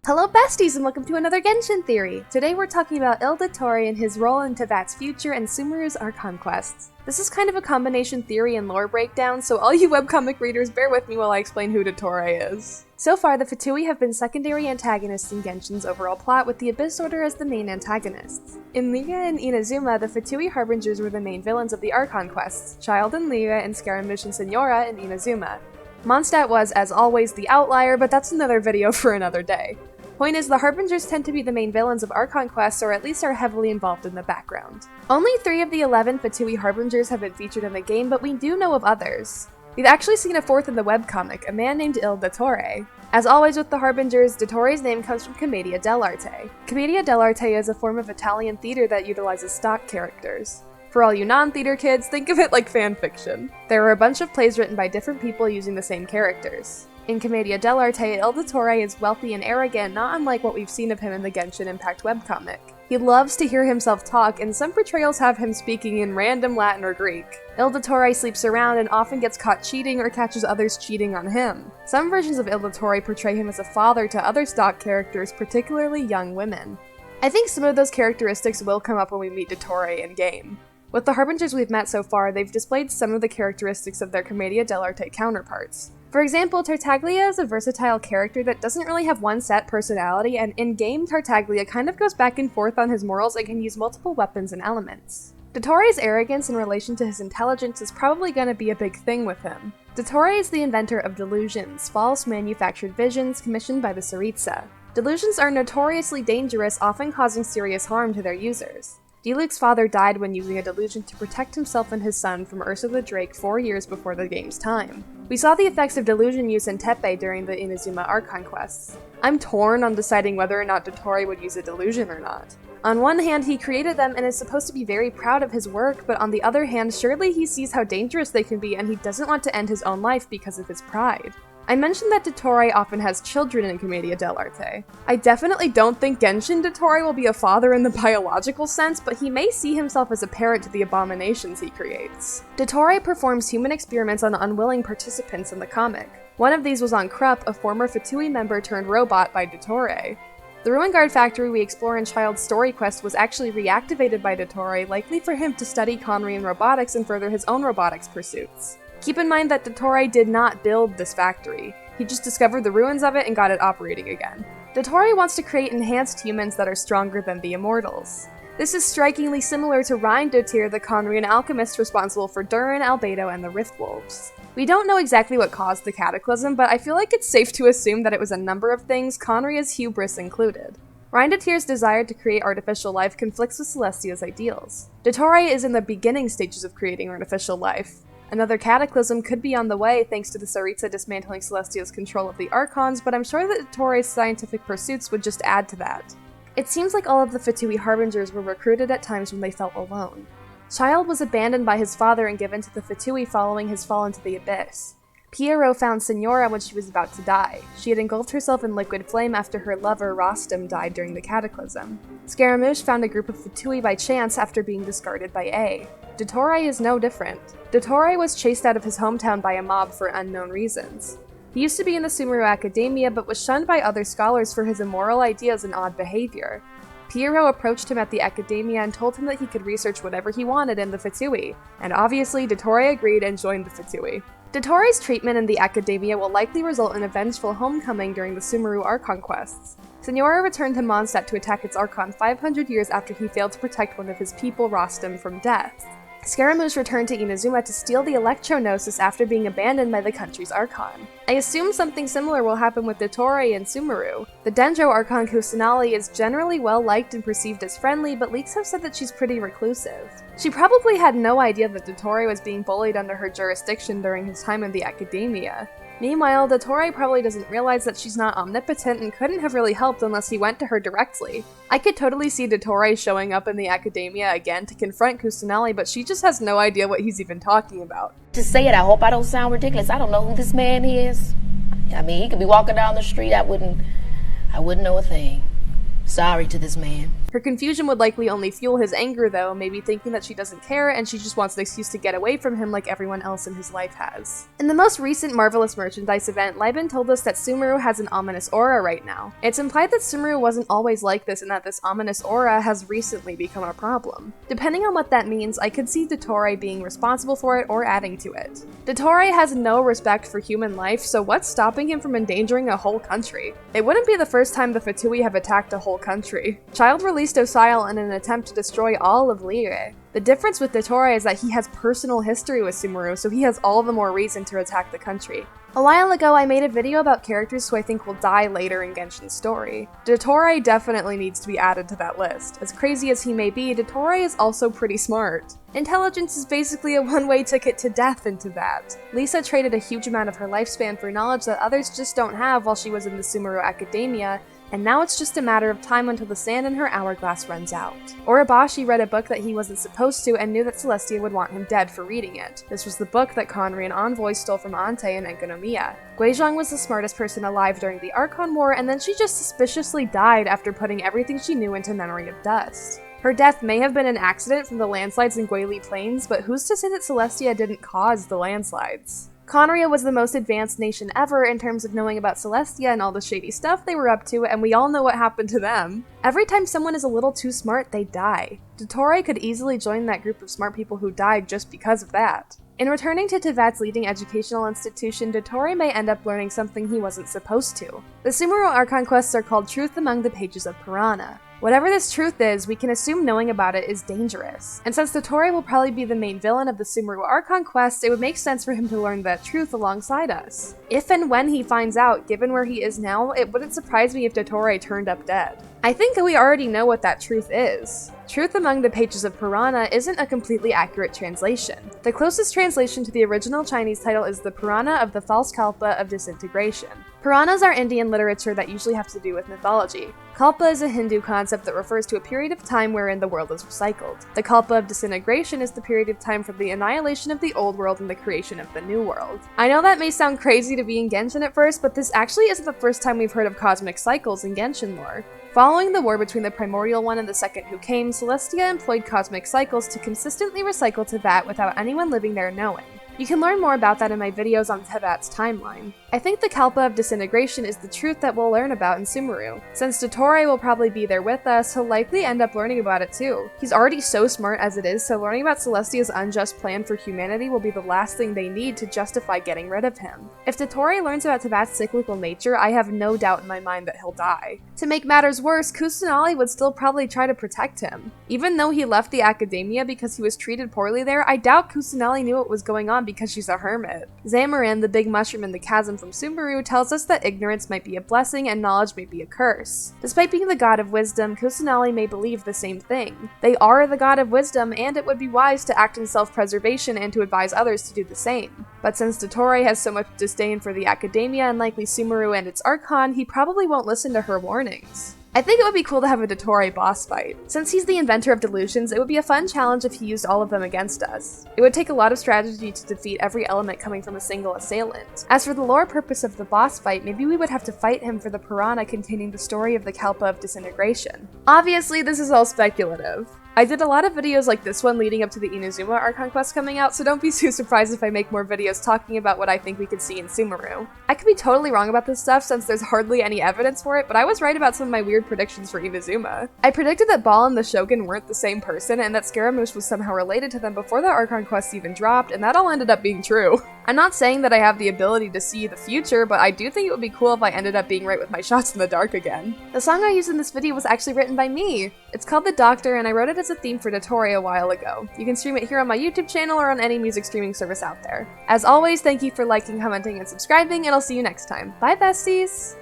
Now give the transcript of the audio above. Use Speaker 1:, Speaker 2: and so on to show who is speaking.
Speaker 1: Hello besties and welcome to another Genshin theory! Today we're talking about Dottore and his role in Teyvat's future and Sumeru's Archon quests. This is kind of a combination theory and lore breakdown, so all you webcomic readers bear with me while I explain who Dottore is. So far, the Fatui have been secondary antagonists in Genshin's overall plot, with the Abyss Order as the main antagonists. In Liga and Inazuma, the Fatui Harbingers were the main villains of the Archon quests, Child in Liga and Scaramouche and Senora in Inazuma. Mondstadt was, as always, the outlier, but that's another video for another day. Point is, the Harbingers tend to be the main villains of Archon quests, or at least are heavily involved in the background. Only 3 of the 11 Fatui Harbingers have been featured in the game, but we do know of others. We've actually seen a 4th in the webcomic, a man named Dottore. As always with the Harbingers, Dottore's name comes from Commedia dell'Arte. Commedia dell'Arte is a form of Italian theater that utilizes stock characters. For all you non-theater kids, think of it like fanfiction. There are a bunch of plays written by different people using the same characters. In Commedia dell'Arte, Dottore is wealthy and arrogant, not unlike what we've seen of him in the Genshin Impact webcomic. He loves to hear himself talk, and some portrayals have him speaking in random Latin or Greek. Dottore sleeps around and often gets caught cheating or catches others cheating on him. Some versions of Dottore portray him as a father to other stock characters, particularly young women. I think some of those characteristics will come up when we meet Dottore in-game. With the Harbingers we've met so far, they've displayed some of the characteristics of their Commedia dell'Arte counterparts. For example, Tartaglia is a versatile character that doesn't really have one set personality, and in-game Tartaglia kind of goes back and forth on his morals and can use multiple weapons and elements. Dottore's arrogance in relation to his intelligence is probably going to be a big thing with him. Dottore is the inventor of Delusions, false manufactured visions commissioned by the Tsaritsa. Delusions are notoriously dangerous, often causing serious harm to their users. Diluc's father died when using a delusion to protect himself and his son from Ursa the Drake 4 years before the game's time. We saw the effects of delusion use in Tepe during the Inazuma Archon quests. I'm torn on deciding whether or not Dottore would use a delusion or not. On one hand, he created them and is supposed to be very proud of his work, but on the other hand, surely he sees how dangerous they can be and he doesn't want to end his own life because of his pride. I mentioned that Dottore often has children in Commedia dell'Arte. I definitely don't think Genshin Dottore will be a father in the biological sense, but he may see himself as a parent to the abominations he creates. Dottore performs human experiments on unwilling participants in the comic. One of these was on Krupp, a former Fatui member turned robot by Dottore. The Ruin Guard factory we explore in Child's story quest was actually reactivated by Dottore, likely for him to study Conry and robotics and further his own robotics pursuits. Keep in mind that Dottore did not build this factory. He just discovered the ruins of it and got it operating again. Dottore wants to create enhanced humans that are stronger than the immortals. This is strikingly similar to Rein Dotir, the Conrian alchemist responsible for Durin, Albedo, and the Riftwolves. We don't know exactly what caused the cataclysm, but I feel like it's safe to assume that it was a number of things, Conria's hubris included. Rein Dotir's desire to create artificial life conflicts with Celestia's ideals. Dottore is in the beginning stages of creating artificial life. Another cataclysm could be on the way thanks to the Tsaritsa dismantling Celestia's control of the Archons, but I'm sure that Dottore's scientific pursuits would just add to that. It seems like all of the Fatui Harbingers were recruited at times when they felt alone. Child was abandoned by his father and given to the Fatui following his fall into the Abyss. Pierrot found Senora when she was about to die. She had engulfed herself in liquid flame after her lover Rostam died during the cataclysm. Scaramouche found a group of Fatui by chance after being discarded by A. Dottore is no different. Dottore was chased out of his hometown by a mob for unknown reasons. He used to be in the Sumeru Akademiya but was shunned by other scholars for his immoral ideas and odd behavior. Pierrot approached him at the Akademiya and told him that he could research whatever he wanted in the Fatui, and obviously Dottore agreed and joined the Fatui. Dottore's treatment in the Akademiya will likely result in a vengeful homecoming during the Sumeru Archon quests. Senora returned to Mondstadt to attack its Archon 500 years after he failed to protect one of his people, Rostam, from death. Scaramouche returned to Inazuma to steal the Electro-Gnosis after being abandoned by the country's Archon. I assume something similar will happen with Dottore and Sumeru. The Dendro Archon Kusanali is generally well-liked and perceived as friendly, but leaks have said that she's pretty reclusive. She probably had no idea that Dottore was being bullied under her jurisdiction during his time in the Akademiya. Meanwhile, Dottore probably doesn't realize that she's not omnipotent and couldn't have really helped unless he went to her directly. I could totally see Dottore showing up in the Akademiya again to confront Kusanali, but she just has no idea what he's even talking about.
Speaker 2: To say it, I hope I don't sound ridiculous. I don't know who this man is. I mean, he could be walking down the street, I wouldn't know a thing. Sorry to this man.
Speaker 1: Her Her confusion would likely only fuel his anger though, maybe thinking that she doesn't care and she just wants an excuse to get away from him like everyone else in his life has. In the most recent Marvelous Merchandise event, Liban told us that Sumeru has an ominous aura right now. It's implied that Sumeru wasn't always like this and that this ominous aura has recently become a problem. Depending on what that means, I could see Dottore being responsible for it or adding to it. Dottore has no respect for human life, so what's stopping him from endangering a whole country? It wouldn't be the first time the Fatui have attacked a whole country. Child released Osile in an attempt to destroy all of Liyue. The difference with Dottore is that he has personal history with Sumeru, so he has all the more reason to attack the country. A while ago, I made a video about characters who I think will die later in Genshin's story. Dottore definitely needs to be added to that list. As crazy as he may be, Dottore is also pretty smart. Intelligence is basically a one-way ticket to death into that. Lisa traded a huge amount of her lifespan for knowledge that others just don't have while she was in the Sumeru Akademiya, and now it's just a matter of time until the sand in her hourglass runs out. Urabashi read a book that he wasn't supposed to and knew that Celestia would want him dead for reading it. This was the book that Conry and Envoy stole from Ante and Ekonomiya. Guizhong was the smartest person alive during the Archon War, and then she just suspiciously died after putting everything she knew into Memory of Dust. Her death may have been an accident from the landslides in Guili Plains, but who's to say that Celestia didn't cause the landslides? Conria was the most advanced nation ever in terms of knowing about Celestia and all the shady stuff they were up to, and we all know what happened to them. Every time someone is a little too smart, they die. Dottore could easily join that group of smart people who died just because of that. In returning to Teyvat's leading educational institution, Dottore may end up learning something he wasn't supposed to. The Sumeru Archon quests are called Truth Among the Pages of Piranha. Whatever this truth is, we can assume knowing about it is dangerous. And since Dottore will probably be the main villain of the Sumeru Archon quest, it would make sense for him to learn that truth alongside us. If and when he finds out, given where he is now, it wouldn't surprise me if Dottore turned up dead. I think that we already know what that truth is. Truth Among the Pages of Piranha isn't a completely accurate translation. The closest translation to the original Chinese title is the Purana of the False Kalpa of Disintegration. Puranas are Indian literature that usually have to do with mythology. Kalpa is a Hindu concept that refers to a period of time wherein the world is recycled. The Kalpa of Disintegration is the period of time from the annihilation of the old world and the creation of the new world. I know that may sound crazy to be in Genshin at first, but this actually isn't the first time we've heard of cosmic cycles in Genshin lore. Following the war between the Primordial One and the Second Who Came, Celestia employed cosmic cycles to consistently recycle Teyvat without anyone living there knowing. You can learn more about that in my videos on Teyvat's timeline. I think the Kalpa of Disintegration is the truth that we'll learn about in Sumeru. Since Dottore will probably be there with us, he'll likely end up learning about it too. He's already so smart as it is, so learning about Celestia's unjust plan for humanity will be the last thing they need to justify getting rid of him. If Dottore learns about Teyvat's cyclical nature, I have no doubt in my mind that he'll die. To make matters worse, Kusanali would still probably try to protect him. Even though he left the Akademiya because he was treated poorly there, I doubt Kusanali knew what was going on because she's a hermit. Zamarin, the big mushroom in the chasm from Sumeru, tells us that ignorance might be a blessing and knowledge may be a curse. Despite being the god of wisdom, Kusanali may believe the same thing. They are the god of wisdom, and it would be wise to act in self-preservation and to advise others to do the same. But since Dottore has so much disdain for the Akademiya and likely Sumeru and its Archon, he probably won't listen to her warnings. I think it would be cool to have a Dottore boss fight. Since he's the inventor of Delusions, it would be a fun challenge if he used all of them against us. It would take a lot of strategy to defeat every element coming from a single assailant. As for the lore purpose of the boss fight, maybe we would have to fight him for the Purana containing the story of the Kalpa of Disintegration. Obviously, this is all speculative. I did a lot of videos like this one leading up to the Inazuma Archon quest coming out, so don't be too surprised if I make more videos talking about what I think we could see in Sumeru. I could be totally wrong about this stuff since there's hardly any evidence for it, but I was right about some of my weird predictions for Inazuma. I predicted that Ball and the Shogun weren't the same person and that Scaramouche was somehow related to them before the Archon quest even dropped, and that all ended up being true. I'm not saying that I have the ability to see the future, but I do think it would be cool if I ended up being right with my shots in the dark again. The song I used in this video was actually written by me. It's called The Doctor, and I wrote it as a theme for Dottore a while ago. You can stream it here on my YouTube channel or on any music streaming service out there. As always, thank you for liking, commenting, and subscribing, and I'll see you next time. Bye, besties!